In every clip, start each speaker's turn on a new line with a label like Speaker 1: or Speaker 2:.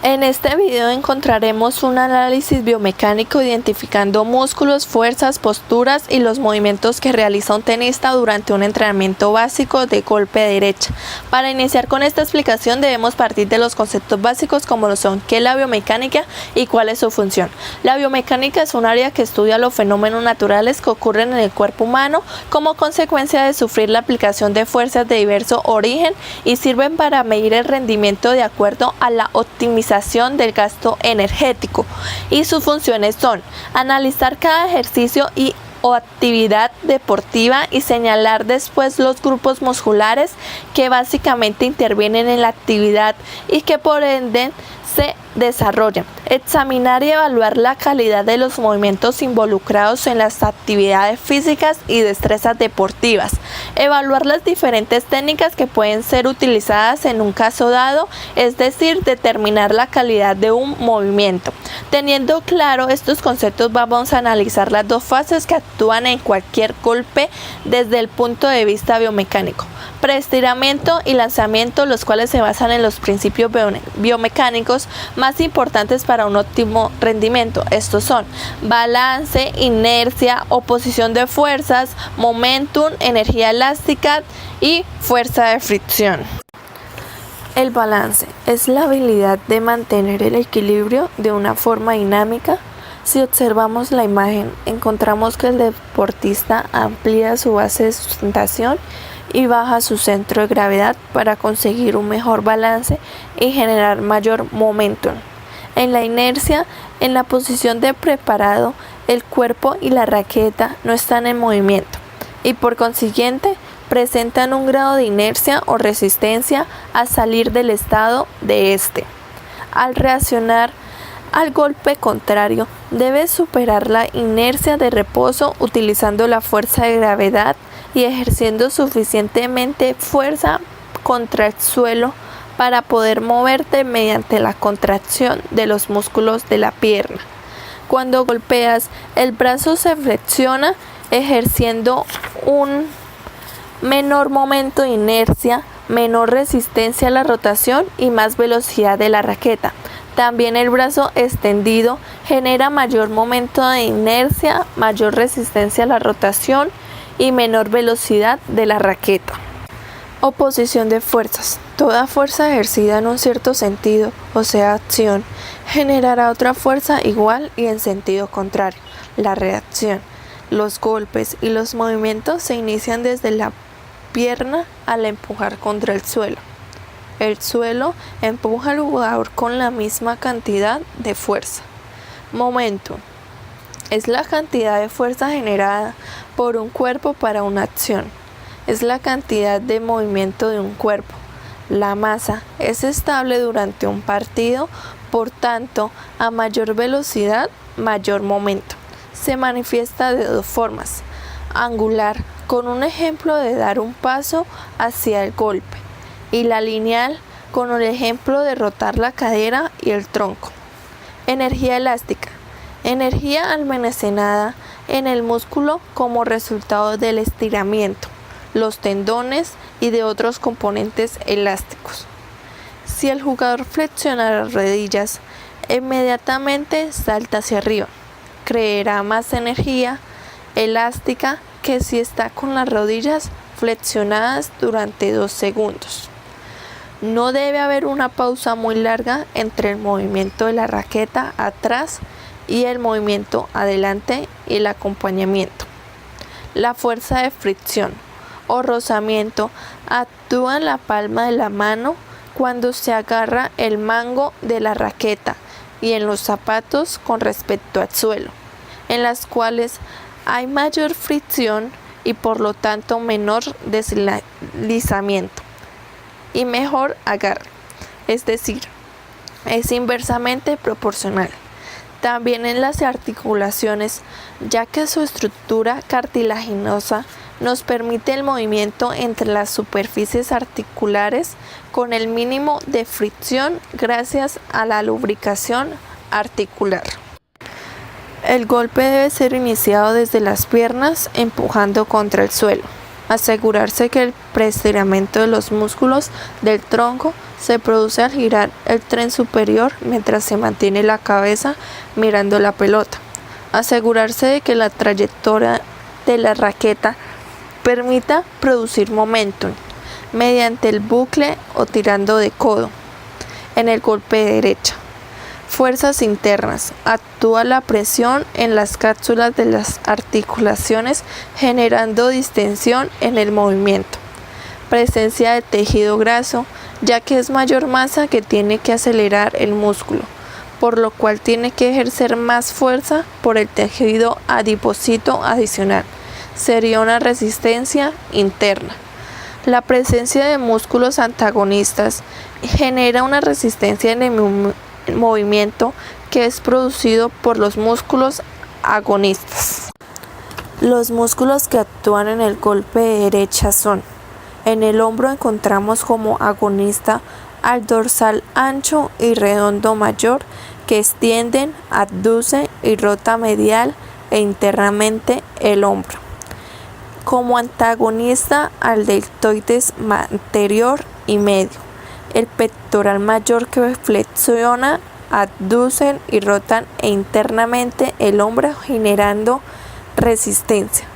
Speaker 1: En este video encontraremos un análisis biomecánico identificando músculos, fuerzas, posturas y los movimientos que realiza un tenista durante un entrenamiento básico de golpe de derecha. Para iniciar con esta explicación debemos partir de los conceptos básicos como lo son qué es la biomecánica y cuál es su función. La biomecánica es un área que estudia los fenómenos naturales que ocurren en el cuerpo humano como consecuencia de sufrir la aplicación de fuerzas de diverso origen y sirven para medir el rendimiento de acuerdo a la optimización del gasto energético, y sus funciones son analizar cada ejercicio o actividad deportiva y señalar después los grupos musculares que básicamente intervienen en la actividad y que por ende se desarrollan, examinar y evaluar la calidad de los movimientos involucrados en las actividades físicas y destrezas deportivas, evaluar las diferentes técnicas que pueden ser utilizadas en un caso dado, es decir, determinar la calidad de un movimiento. Teniendo claro estos conceptos, vamos a analizar las dos fases que actúan en cualquier golpe desde el punto de vista biomecánico: preestiramiento y lanzamiento, los cuales se basan en los principios biomecánicos más importantes para un óptimo rendimiento. Estos son balance, inercia, oposición de fuerzas, momentum, energía elástica y fuerza de fricción. El balance es la habilidad de mantener el equilibrio de una forma dinámica. Si observamos la imagen, encontramos que el deportista amplía su base de sustentación y baja su centro de gravedad para conseguir un mejor balance y generar mayor momentum. En la inercia, en la posición de preparado, el cuerpo y la raqueta no están en movimiento y por consiguiente presentan un grado de inercia o resistencia a salir del estado de este. Al reaccionar al golpe contrario, debe superar la inercia de reposo utilizando la fuerza de gravedad y ejerciendo suficientemente fuerza contra el suelo para poder moverte mediante la contracción de los músculos de la pierna. Cuando golpeas, el brazo se flexiona ejerciendo un menor momento de inercia, menor resistencia a la rotación y más velocidad de la raqueta. También el brazo extendido genera mayor momento de inercia, mayor resistencia a la rotación y menor velocidad de la raqueta. Oposición de fuerzas. Toda fuerza ejercida en un cierto sentido, o sea, acción, generará otra fuerza igual y en sentido contrario, la reacción. Los golpes y los movimientos se inician desde la pierna al empujar contra el suelo. El suelo empuja al jugador con la misma cantidad de fuerza. Momentum es la cantidad de fuerza generada por un cuerpo para una acción. Es la cantidad de movimiento de un cuerpo. La masa es estable durante un partido, por tanto, a mayor velocidad, mayor momento. Se manifiesta de dos formas: angular, con un ejemplo de dar un paso hacia el golpe, y la lineal, con el ejemplo de rotar la cadera y el tronco. Energía elástica. Energía almacenada en el músculo como resultado del estiramiento, los tendones y de otros componentes elásticos. Si el jugador flexiona las rodillas, inmediatamente salta hacia arriba. Creará más energía elástica que si está con las rodillas flexionadas durante 2 segundos. No debe haber una pausa muy larga entre el movimiento de la raqueta atrás y el movimiento adelante y el acompañamiento. La fuerza de fricción o rozamiento actúa en la palma de la mano cuando se agarra el mango de la raqueta y en los zapatos con respecto al suelo, en las cuales hay mayor fricción y por lo tanto menor deslizamiento y mejor agarre, es decir, es inversamente proporcional. También en las articulaciones, ya que su estructura cartilaginosa nos permite el movimiento entre las superficies articulares con el mínimo de fricción gracias a la lubricación articular. El golpe debe ser iniciado desde las piernas empujando contra el suelo. Asegurarse que el preestiramiento de los músculos del tronco se produce al girar el tren superior mientras se mantiene la cabeza mirando la pelota. Asegurarse de que la trayectoria de la raqueta permita producir momentum mediante el bucle o tirando de codo en el golpe de derecha. Fuerzas internas. Actúa la presión en las cápsulas de las articulaciones generando distensión en el movimiento. Presencia de tejido graso, ya que es mayor masa que tiene que acelerar el músculo, por lo cual tiene que ejercer más fuerza por el tejido adiposito adicional. Sería una resistencia interna. La presencia de músculos antagonistas genera una resistencia en el movimiento que es producido por los músculos agonistas. Los músculos que actúan en el golpe de derecha son: en el hombro encontramos como agonista al dorsal ancho y redondo mayor, que extienden, abducen y rota medial e internamente el hombro. Como antagonista al deltoides anterior y medio, el pectoral mayor, que flexiona, abducen y rotan internamente el hombro generando resistencia.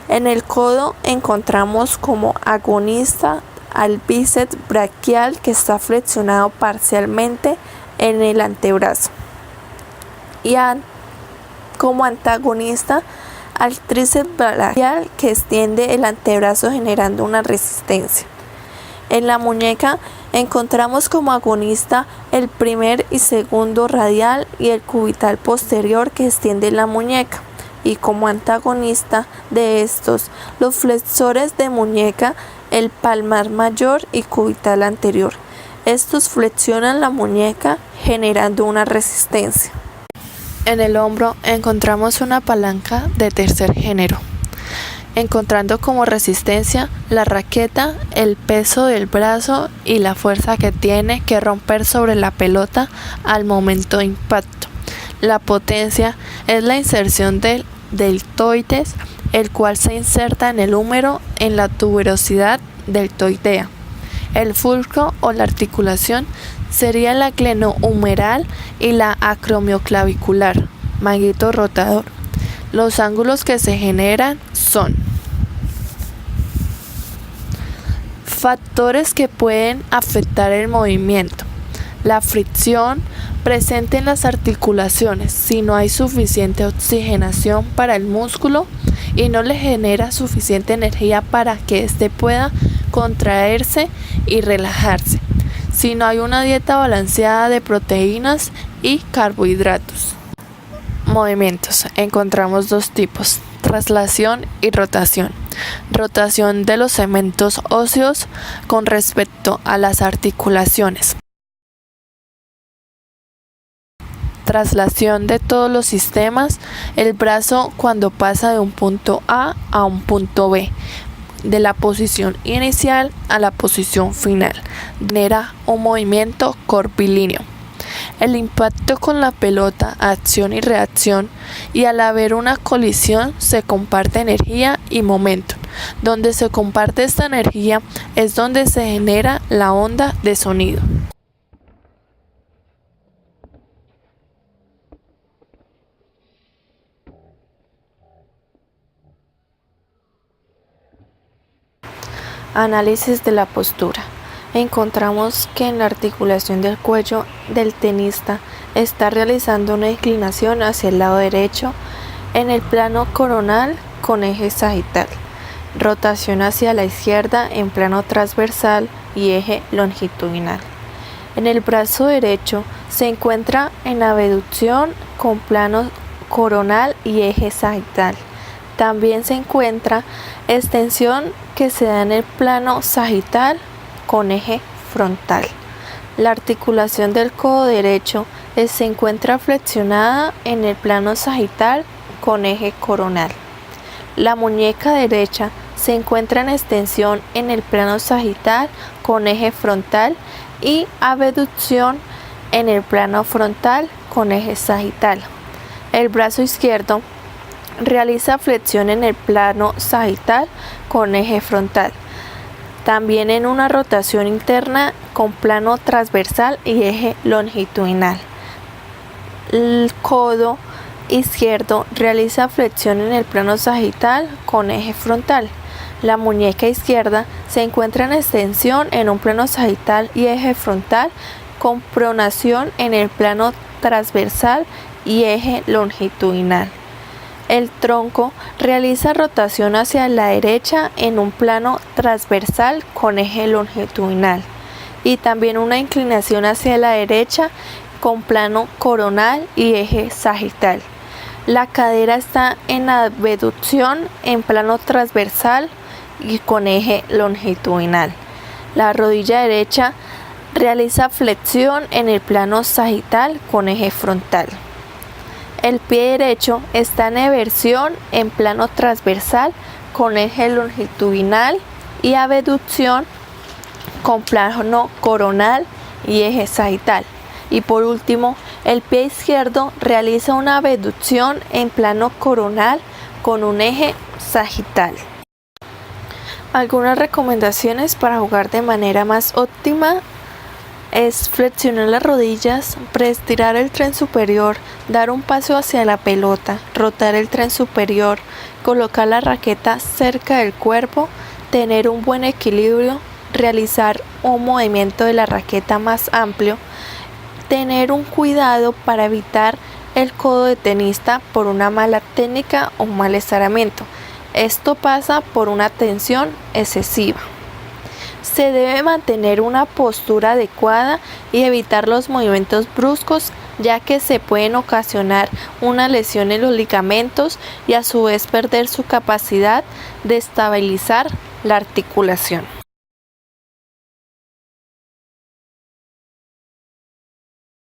Speaker 1: En el codo encontramos como agonista al bíceps braquial, que está flexionado parcialmente en el antebrazo, y como antagonista al tríceps braquial, que extiende el antebrazo generando una resistencia. En la muñeca encontramos como agonista el primer y segundo radial y el cubital posterior, que extiende la muñeca, y como antagonista de estos los flexores de muñeca, el palmar mayor y cubital anterior. Estos flexionan la muñeca generando una resistencia. En el hombro encontramos una palanca de tercer género, encontrando como resistencia la raqueta, el peso del brazo y la fuerza que tiene que romper sobre la pelota al momento de impacto. La potencia es la inserción del deltoides, el cual se inserta en el húmero en la tuberosidad deltoidea. El fulcro o la articulación sería la glenohumeral y la acromioclavicular, manguito rotador. Los ángulos que se generan son: factores que pueden afectar el movimiento. La fricción presente en las articulaciones si no hay suficiente oxigenación para el músculo y no le genera suficiente energía para que éste pueda contraerse y relajarse. Si no hay una dieta balanceada de proteínas y carbohidratos. Movimientos. Encontramos dos tipos: traslación y rotación. Rotación de los segmentos óseos con respecto a las articulaciones. Traslación de todos los sistemas. El brazo cuando pasa de un punto A a un punto B, de la posición inicial a la posición final, genera un movimiento curvilíneo. El impacto con la pelota, acción y reacción, y al haber una colisión se comparte energía y momento. Donde se comparte esta energía es donde se genera la onda de sonido. Análisis de la postura. Encontramos que en la articulación del cuello del tenista está realizando una inclinación hacia el lado derecho en el plano coronal con eje sagital, rotación hacia la izquierda en plano transversal y eje longitudinal. En el brazo derecho se encuentra en abducción con plano coronal y eje sagital. También se encuentra extensión que se da en el plano sagital con eje frontal. La articulación del codo derecho se encuentra flexionada en el plano sagital con eje coronal. La muñeca derecha se encuentra en extensión en el plano sagital con eje frontal y abducción en el plano frontal con eje sagital. El brazo izquierdo Realiza flexión en el plano sagital con eje frontal. También en una rotación interna con plano transversal y eje longitudinal. El codo izquierdo realiza flexión en el plano sagital con eje frontal. La muñeca izquierda se encuentra en extensión en un plano sagital y eje frontal con pronación en el plano transversal y eje longitudinal. El tronco realiza rotación hacia la derecha en un plano transversal con eje longitudinal y también una inclinación hacia la derecha con plano coronal y eje sagital. La cadera está en abducción en plano transversal y con eje longitudinal. La rodilla derecha realiza flexión en el plano sagital con eje frontal. El pie derecho está en eversión en plano transversal con eje longitudinal y abducción con plano coronal y eje sagital. Y por último, el pie izquierdo realiza una abducción en plano coronal con un eje sagital. Algunas recomendaciones para jugar de manera más óptima es flexionar las rodillas, preestirar el tren superior, dar un paso hacia la pelota, rotar el tren superior, colocar la raqueta cerca del cuerpo, tener un buen equilibrio, realizar un movimiento de la raqueta más amplio, tener un cuidado para evitar el codo de tenista por una mala técnica o un mal estiramiento. Esto pasa por una tensión excesiva. Se debe mantener una postura adecuada y evitar los movimientos bruscos, ya que se pueden ocasionar una lesión en los ligamentos y a su vez perder su capacidad de estabilizar la articulación.